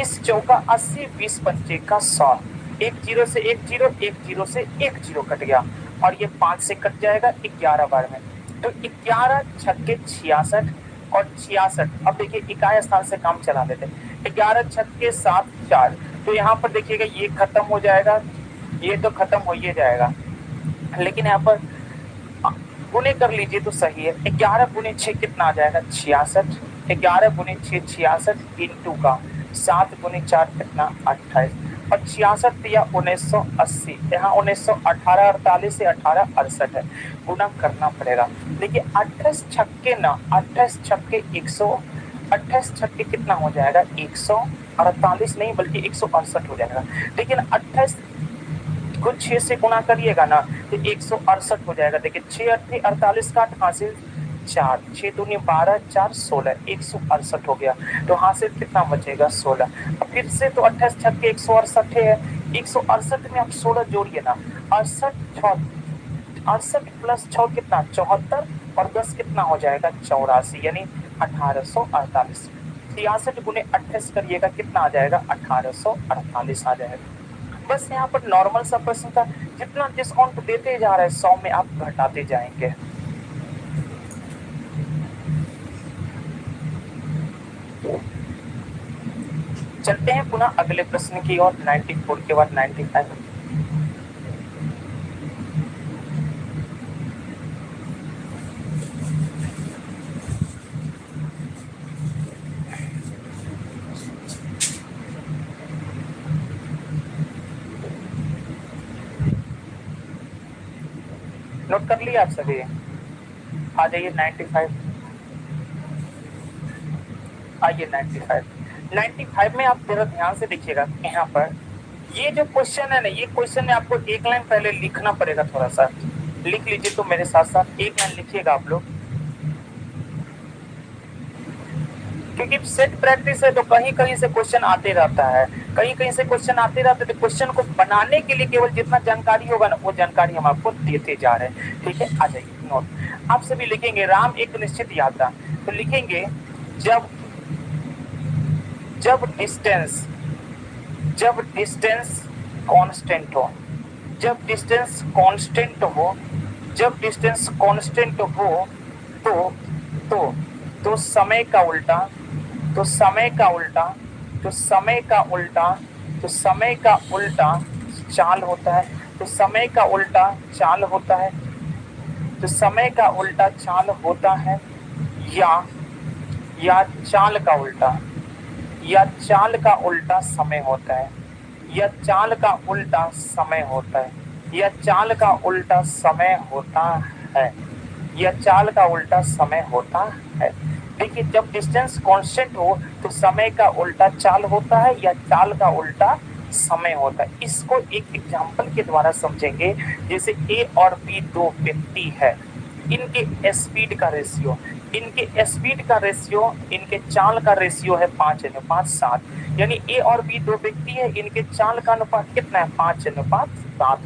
20 चौका 80, 20 पंचे का 100, एक जीरो से एक जीरो, एक जीरो से एक जीरो कट गया और ये 5 से कट जाएगा 11 बार में। तो 11 छक्के 66 और 66। अब देखिए इकाई स्थान से काम चला लेते हैं। 11 छक्के 7 4, तो यहाँ पर देखिएगा ये खत्म हो जाएगा, ये तो खत्म हो ही जाएगा, लेकिन यहाँ पर गुने कर लीजिए तो सही है। 11 गुने 6 कितना आ जाएगा 66, 11 गुने 6 66 इंटू का 7 गुने 4 कितना 28 और 66 या 1980, यहाँ 1918 48 से 18 68 है, गुना करना पड़ेगा। देखिए 28 छक्के ना 28 छक्के 128 छक्के कितना हो जाएगा 148 नहीं बल्कि 168 हो जाएगा। लेकिन 28 को 6 से गुना करिएगा ना तो 168 हो जाएगा। देखिए 6 8 48 का हासिल 4, 6 दूनी 12 4 16, 168 हो गया। तो हासिल कितना बचेगा 16। अब फिर से तो 28 छक्के 168 है, 168 में आप 16 जोड़िए ना, 68 प्लस 6 कितना 74 और 10 कितना हो जाएगा 84, यानी 1848। 66 गुने 28 करिएगा कितना आ जाएगा 1848 आ जाएगा। बस यहाँ पर नॉर्मल सा प्रश्न था, जितना डिस्काउंट देते जा रहे हैं 100 में आप घटाते जाएंगे। चलते हैं पुनः अगले प्रश्न की ओर, 94 के बाद 95। नोट कर लिया आप सभी, आ जाइए 95। आइए 95 में आप जरा ध्यान से देखिएगा। यहाँ पर ये जो क्वेश्चन है ना, ये क्वेश्चन में आपको एक लाइन पहले लिखना पड़ेगा, थोड़ा सा लिख लीजिए तो मेरे साथ साथ एक लाइन लिखिएगा आप लोग, क्योंकि सेट प्रैक्टिस है तो कहीं कहीं से क्वेश्चन आते रहता है, कहीं से क्वेश्चन आते रहते हैं। तो क्वेश्चन को बनाने के लिए केवल जितना जानकारी होगा ना वो जानकारी हम आपको देते जा रहे हैं, ठीक है। आ जाइए नोट, आप सभी लिखेंगे राम एक निश्चित यात्रा, तो लिखेंगे जब डिस्टेंस कांस्टेंट हो, जब डिस्टेंस कांस्टेंट हो तो समय का उल्टा चाल होता है, तो समय का उल्टा चाल होता है, या चाल का उल्टा समय होता है, या चाल का उल्टा समय होता है, या चाल का उल्टा समय होता है। देखिए जब डिस्टेंस कांस्टेंट हो तो समय का उल्टा चाल होता है या चाल का उल्टा समय होता है। इसको एक एग्जांपल के द्वारा समझेंगे। जैसे ए और बी दो व्यक्ति है, इनके स्पीड का रेशियो, इनके चाल का रेशियो है 5:7, यानी ए और बी दो व्यक्ति है, इनके चाल का अनुपात कितना है 5:7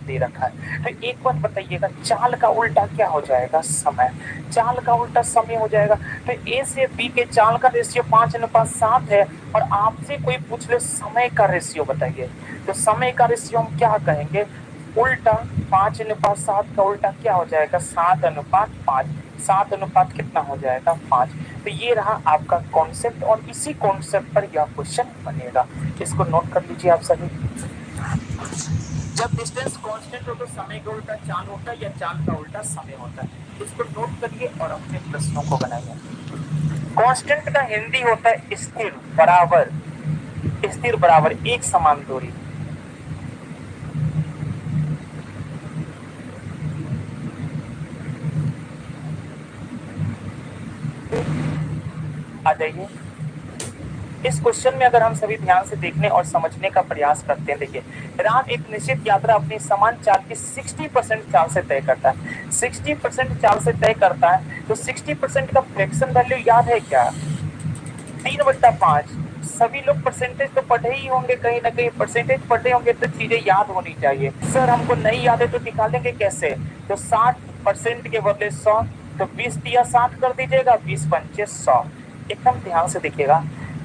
दे रखा है। तो एक बात बताइएगा, चाल का उल्टा क्या हो जाएगा समय, चाल का उल्टा समय हो जाएगा। तो ए से बी के चाल का रेशियो 5:7 है और आपसे कोई पूछ ले समय का रेशियो बताइए, तो समय का रेशियो हम क्या कहेंगे, उल्टा 5:7 का उल्टा क्या हो जाएगा 7:5, 7 कितना हो जाएगा 5। तो ये रहा आपका कॉन्सेप्ट और इसी कॉन्सेप्ट पर यह क्वेश्चन बनेगा। इसको नोट कर लीजिए आप सभी। जब डिस्टेंस कांस्टेंट हो तो समय का उल्टा चाल होता है या चाल का उल्टा समय होता है। इसको नोट करिए और अपने प्रश्नों को बनाइए। कांस्टेंट का हिंदी होता है स्थिर बराबर एक समान दूरी। आ जाइए इस क्वेश्चन में अगर हम सभी ध्यान से देखने और समझने का प्रयास करते हैं। देखिए राम एक निश्चित यात्रा अपनी समान चाल की 60% चाल से तय करता है, 60% चाल से तय करता है। तो 60% का फ्रैक्शन वैल्यू याद है क्या, 3/5। सभी लोग परसेंटेज तो पढ़े ही होंगे, कहीं ना कहीं परसेंटेज पढ़े होंगे, तो चीजें याद होनी चाहिए। सर हमको नहीं याद है तो निकालेंगे कैसे, तो 60% के बदले 100, तो 20 दिया 60 कर दीजिएगा, 20 पंचे 100। एकदम ध्यान से देखिएगा,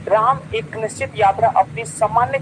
राम एक निश्चित यात्रा अपनी सामान्य